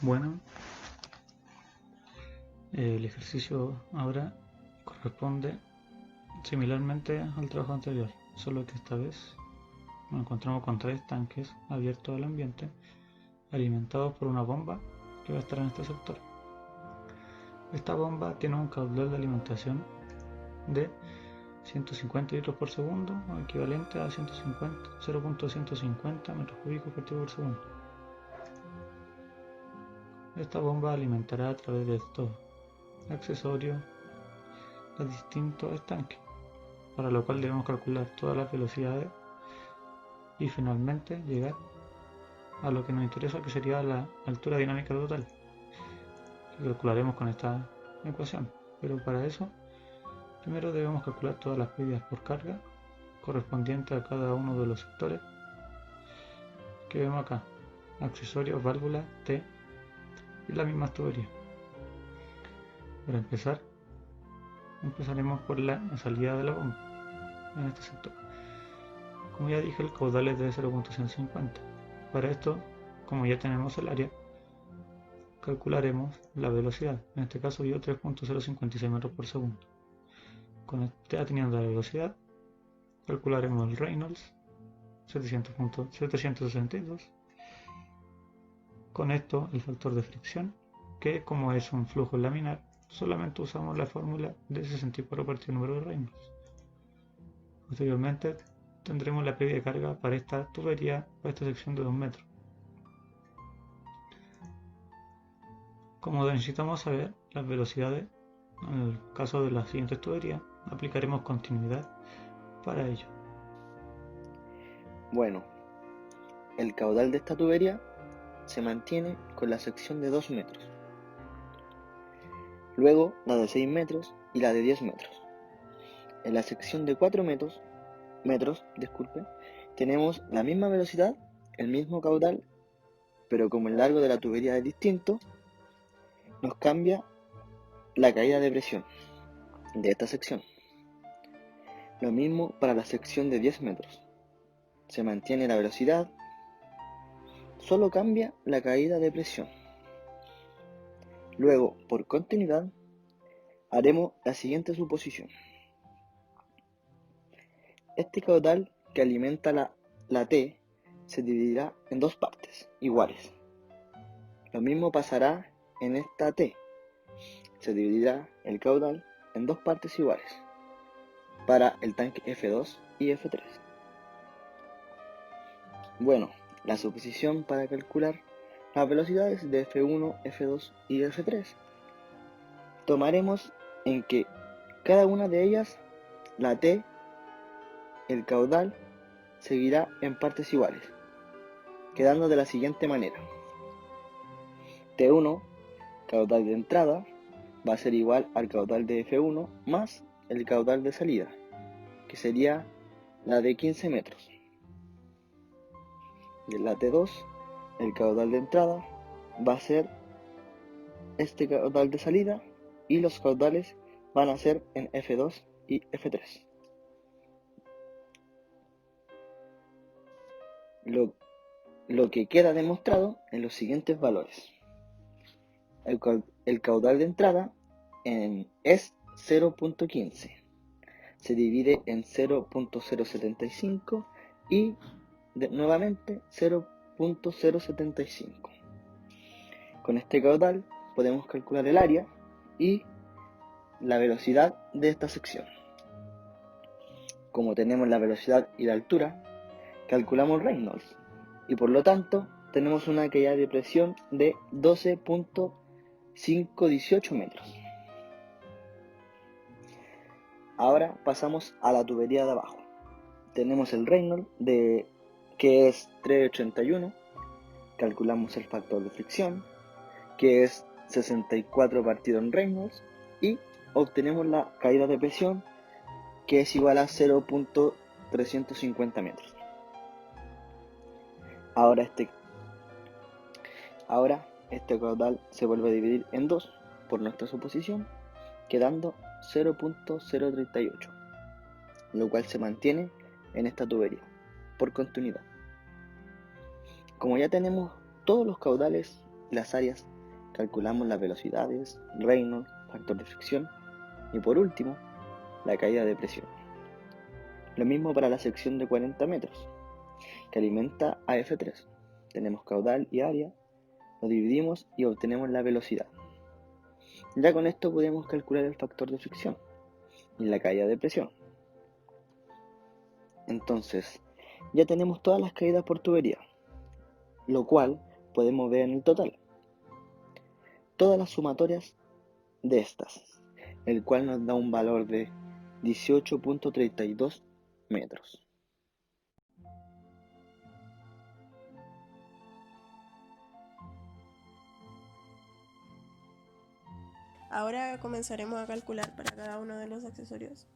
Bueno, el ejercicio ahora corresponde similarmente al trabajo anterior, solo que esta vez nos encontramos con tres tanques abiertos al ambiente, alimentados por una bomba que va a estar en este sector. Esta bomba tiene un caudal de alimentación de 150 litros por segundo, o equivalente a 0.150 metros cúbicos por segundo. Esta bomba alimentará a través de estos accesorios los distintos estanques, para lo cual debemos calcular todas las velocidades y finalmente llegar a lo que nos interesa, que sería la altura dinámica total, que calcularemos con esta ecuación. Pero para eso, primero debemos calcular todas las pérdidas por carga correspondientes a cada uno de los sectores que vemos acá: accesorios, válvulas, T y las mismas tuberías. Para empezar, empezaremos por la salida de la bomba en este sector. Como ya dije, el caudal es de 0.150. Para esto, como ya tenemos el área, calcularemos la velocidad. En este caso dio 3.056 metros por segundo. Ya teniendo la velocidad, calcularemos el Reynolds, 762. Con esto el factor de fricción, que como es un flujo laminar, solamente usamos la fórmula de 64 partido el número de Reynolds. Posteriormente tendremos la pérdida de carga para esta tubería, para esta sección de 2 metros. Como necesitamos saber las velocidades, en el caso de las siguientes tuberías, aplicaremos continuidad para ello. Bueno, el caudal de esta tubería se mantiene con la sección de 2 metros, luego la de 6 metros y la de 10 metros. En la sección de 4 metros, tenemos la misma velocidad, el mismo caudal, pero como el largo de la tubería es distinto, nos cambia la caída de presión de esta sección. Lo mismo para la sección de 10 metros. Se mantiene la velocidad, solo cambia la caída de presión. Luego, por continuidad, haremos la siguiente suposición. Este caudal que alimenta la T se dividirá en dos partes iguales. Lo mismo pasará en esta T. Se dividirá el caudal en dos partes iguales para el tanque F2 y F3. Bueno, la suposición para calcular las velocidades de F1, F2 y F3. Tomaremos en que cada una de ellas, la T, el caudal, seguirá en partes iguales, quedando de la siguiente manera. T1, caudal de entrada, va a ser igual al caudal de F1 más el caudal de salida, que sería la de 15 metros. Y en la T2, el caudal de entrada va a ser este caudal de salida y los caudales van a ser en F2 y F3. Lo que queda demostrado en los siguientes valores. El caudal de entrada es 0.15. Se divide en 0.075 y nuevamente 0.075. Con este caudal podemos calcular el área y la velocidad de esta sección. Como tenemos la velocidad y la altura, calculamos Reynolds y por lo tanto tenemos una caída de presión de 12.518 metros. Ahora pasamos a la tubería de abajo. Tenemos el Reynolds que es 381, calculamos el factor de fricción, que es 64 partido en Reynolds, y obtenemos la caída de presión, que es igual a 0.350 metros. Ahora este caudal se vuelve a dividir en dos por nuestra suposición, quedando 0.038, lo cual se mantiene en esta tubería por continuidad. Como ya tenemos todos los caudales y las áreas calculamos las velocidades, Reynolds, factor de fricción y por último, la caída de presión. Lo mismo para la sección de 40 metros, que alimenta a F3. Tenemos caudal y área, lo dividimos y obtenemos la velocidad. Ya con esto podemos calcular el factor de fricción y la caída de presión. Entonces, ya tenemos todas las caídas por tubería, lo cual podemos ver en el total. Todas las sumatorias de estas, el cual nos da un valor de 18.32 metros. Ahora comenzaremos a calcular para cada uno de los accesorios.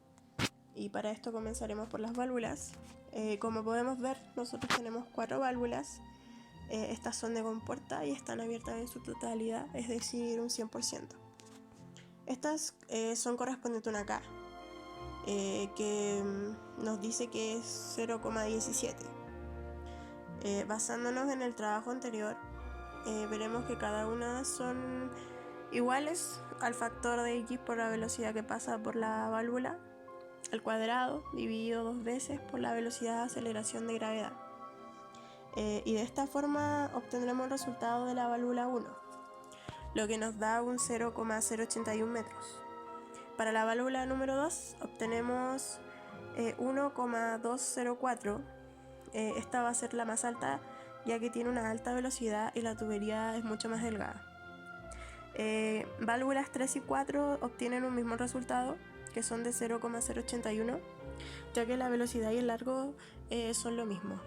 Y para esto comenzaremos por las válvulas. Como podemos ver, nosotros tenemos 4 válvulas. Estas son de compuerta y están abiertas en su totalidad, es decir, un 100%. Estas son correspondientes a una K, que nos dice que es 0,17. Basándonos en el trabajo anterior, veremos que cada una son iguales al factor de X por la velocidad que pasa por la válvula al cuadrado, dividido 2 veces por la velocidad de aceleración de gravedad. Y de esta forma obtendremos el resultado de la válvula 1, lo que nos da un 0,081 metros. Para la válvula número 2 obtenemos 1,204. Esta va a ser la más alta, ya que tiene una alta velocidad y la tubería es mucho más delgada. Válvulas 3 y 4 obtienen un mismo resultado, que son de 0,081, ya que la velocidad y el largo son lo mismo.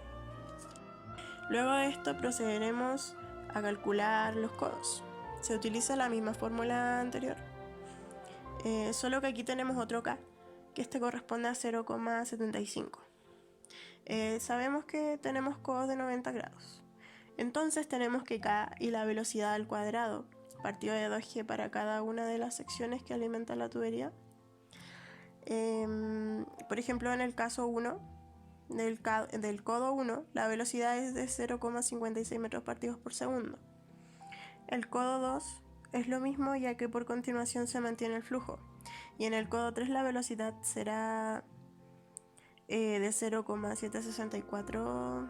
Luego de esto procederemos a calcular los codos. Se utiliza la misma fórmula anterior, solo que aquí tenemos otro K, que este corresponde a 0,75. Sabemos que tenemos codos de 90 grados. Entonces tenemos que K y la velocidad al cuadrado, partido de 2G para cada una de las secciones que alimentan la tubería. Por ejemplo, en el caso 1, del codo 1, la velocidad es de 0,56 metros partidos por segundo. El codo 2 es lo mismo, ya que por continuación se mantiene el flujo. Y en el codo 3 la velocidad será de 0,764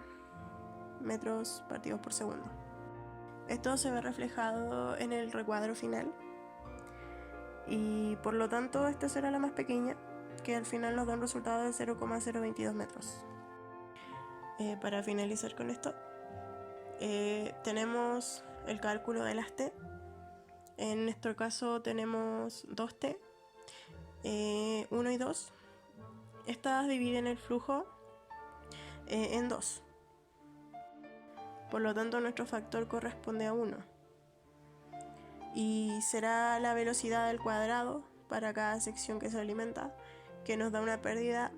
metros partidos por segundo. Esto se ve reflejado en el recuadro final. Y por lo tanto esta será la más pequeña, que al final nos da un resultado de 0,022 metros. Para finalizar con esto, tenemos el cálculo de las T. En nuestro caso tenemos 2T, 1 y 2. Estas dividen el flujo en 2. Por lo tanto nuestro factor corresponde a 1. Y será la velocidad al cuadrado para cada sección que se alimenta, que nos da una pérdida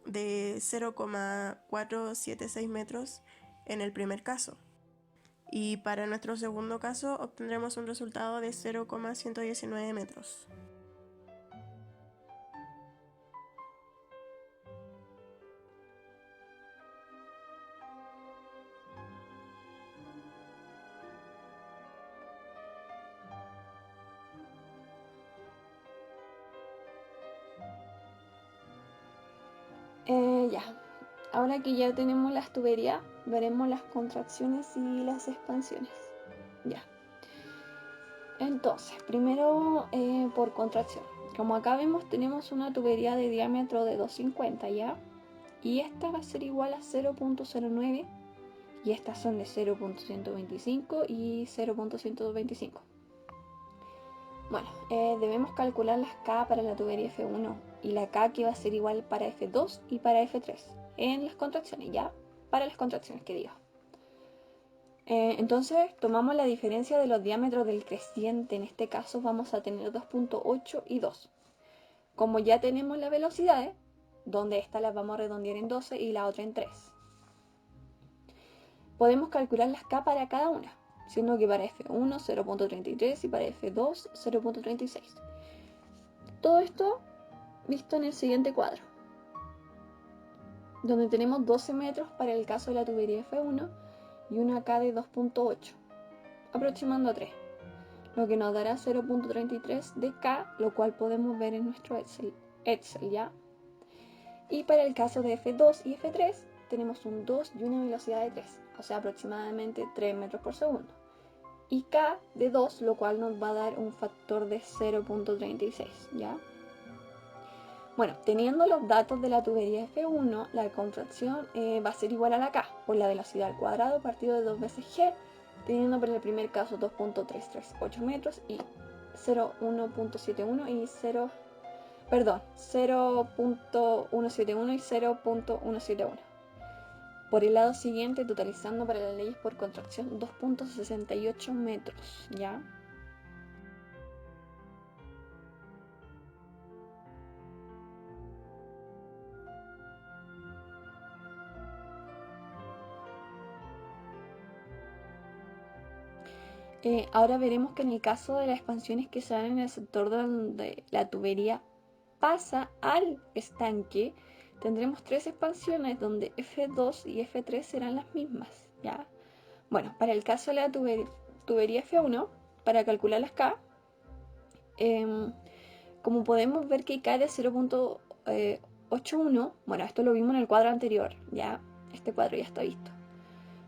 de 0,476 metros en el primer caso. Y para nuestro segundo caso obtendremos un resultado de 0,119 metros. Ya, ahora que ya tenemos las tuberías, veremos las contracciones y las expansiones. Ya. Entonces, primero por contracción. Como acá vemos, tenemos una tubería de diámetro de 250, ¿ya? Y esta va a ser igual a 0.09 y estas son de 0.125 y 0.125. Bueno, debemos calcular las K para la tubería F1 y la K que va a ser igual para F2 y para F3 en las contracciones, ¿ya? Para las contracciones que digo. Entonces tomamos la diferencia de los diámetros del creciente. En este caso vamos a tener 2.8 y 2. Como ya tenemos las velocidades, donde esta las vamos a redondear en 12 y la otra en 3. Podemos calcular las K para cada una, siendo que para F1 0.33 y para F2 0.36. Todo esto visto en el siguiente cuadro, donde tenemos 12 metros para el caso de la tubería F1 y una K de 2.8, aproximando a 3. lo que nos dará 0.33 de K, lo cual podemos ver en nuestro Excel, ¿ya? Y para el caso de F2 y F3 tenemos un 2 y una velocidad de 3, o sea aproximadamente 3 metros por segundo. Y K de 2, lo cual nos va a dar un factor de 0.36, ¿ya? Bueno, teniendo los datos de la tubería F1, la contracción va a ser igual a la K por la velocidad al cuadrado partido de 2 veces G, teniendo para el primer caso 2.338 metros y 0.171 y 0.171 y 0.171. Por el lado siguiente, totalizando para las leyes por contracción 2.68 metros, ¿ya? Ahora veremos que en el caso de las expansiones que se dan en el sector donde la tubería pasa al estanque, tendremos 3 expansiones donde F2 y F3 serán las mismas, ¿ya? Bueno, para el caso de la tubería F1, para calcular las K, como podemos ver que K es de 0.81, bueno, esto lo vimos en el cuadro anterior, ya, este cuadro ya está visto.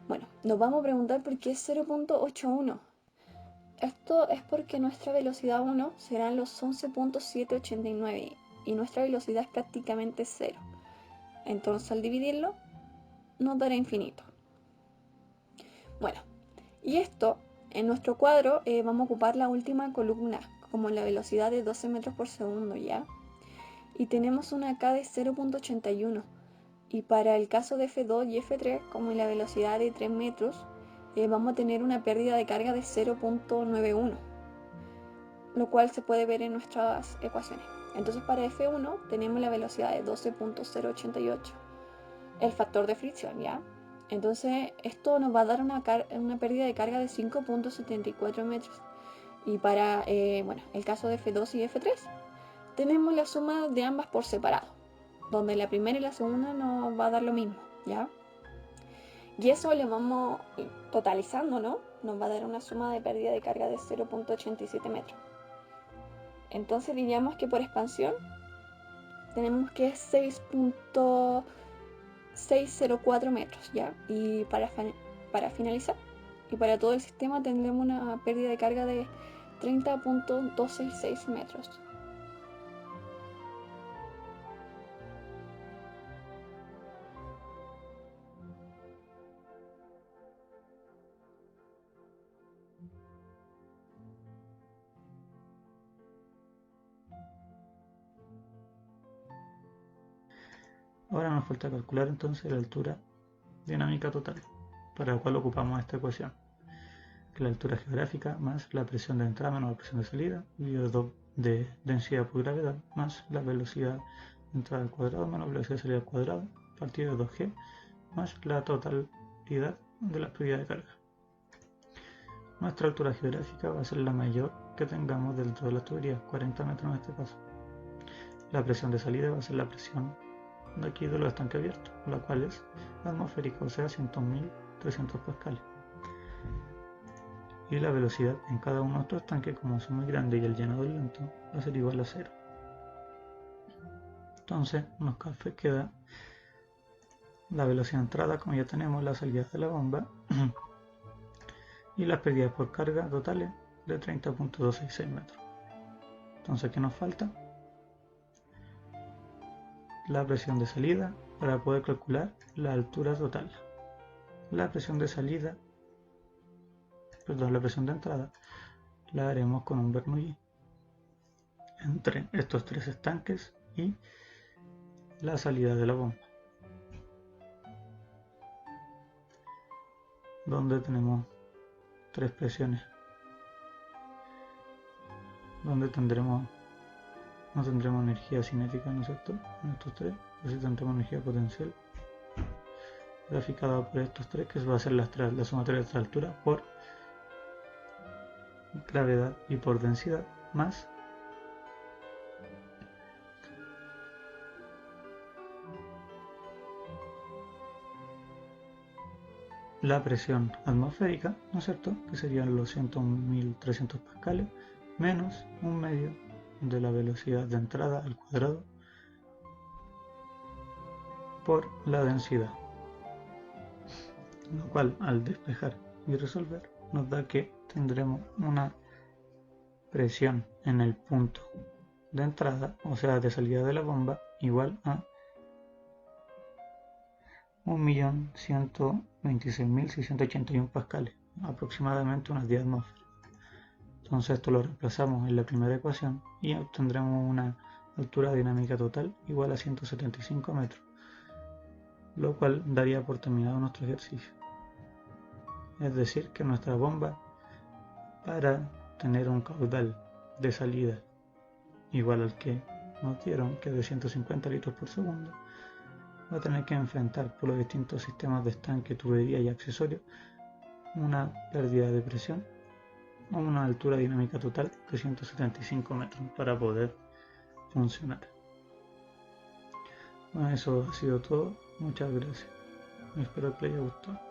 Bueno, nos vamos a preguntar por qué es 0.81. Esto es porque nuestra velocidad 1 serán los 11.789 y nuestra velocidad es prácticamente 0. Entonces al dividirlo nos dará infinito. Bueno, y esto en nuestro cuadro vamos a ocupar la última columna como la velocidad de 12 metros por segundo, ¿ya? Y tenemos una K de 0.81 y para el caso de F2 y F3 como la velocidad de 3 metros vamos a tener una pérdida de carga de 0.91, lo cual se puede ver en nuestras ecuaciones. Entonces para F1 tenemos la velocidad de 12.088, el factor de fricción, ¿ya? Entonces esto nos va a dar una pérdida de carga de 5.74 metros. Y para el caso de F2 y F3 tenemos la suma de ambas por separado, donde la primera y la segunda nos va a dar lo mismo, ¿ya? Y eso lo vamos totalizando, ¿no? Nos va a dar una suma de pérdida de carga de 0.87 metros. Entonces diríamos que por expansión tenemos que es 6.604 metros, ¿ya? Y para finalizar, y para todo el sistema tendremos una pérdida de carga de 30.266 metros. Ahora nos falta calcular entonces la altura dinámica total, para la cual ocupamos esta ecuación, que es la altura geográfica más la presión de entrada menos la presión de salida, dividido de densidad por gravedad, más la velocidad de entrada al cuadrado menos la velocidad de salida al cuadrado, partido de 2g, más la totalidad de la pérdida de carga. Nuestra altura geográfica va a ser la mayor que tengamos dentro de la tubería, 40 metros en este caso. La presión de salida va a ser la presión de aquí de los estanques abiertos, la cual es atmosférica, o sea 100.300 pascales. Y la velocidad en cada uno de estos estanques, como son muy grandes y el llenado es lento, va a ser igual a 0. Entonces nos queda la velocidad de entrada, como ya tenemos, la salida de la bomba y las pérdidas por carga totales de 30.266 metros. Entonces, ¿qué nos falta? La presión de salida para poder calcular la altura total. La presión de salida, la presión de entrada, la haremos con un Bernoulli entre estos 3 estanques y la salida de la bomba, donde tenemos 3 presiones, donde no tendremos energía cinética, ¿no es cierto? En estos 3, así tendremos energía potencial graficada por estos 3, que va a ser la sumatoria de esta altura por gravedad y por densidad, más la presión atmosférica, ¿no es cierto?, que serían los 101.300 pascales, menos 1/2 de la velocidad de entrada al cuadrado por la densidad, lo cual al despejar y resolver nos da que tendremos una presión en el punto de entrada, o sea de salida de la bomba, igual a 1.126.681 pascales, aproximadamente unas 10 atmósferas. Entonces esto lo reemplazamos en la primera ecuación y obtendremos una altura dinámica total igual a 175 metros, lo cual daría por terminado nuestro ejercicio. Es decir, que nuestra bomba, para tener un caudal de salida igual al que nos dieron, que es de 150 litros por segundo, va a tener que enfrentar por los distintos sistemas de estanque, tubería y accesorios una pérdida de presión a una altura dinámica total de 175 metros para poder funcionar. Bueno, eso ha sido todo. Muchas gracias. Espero que les haya gustado.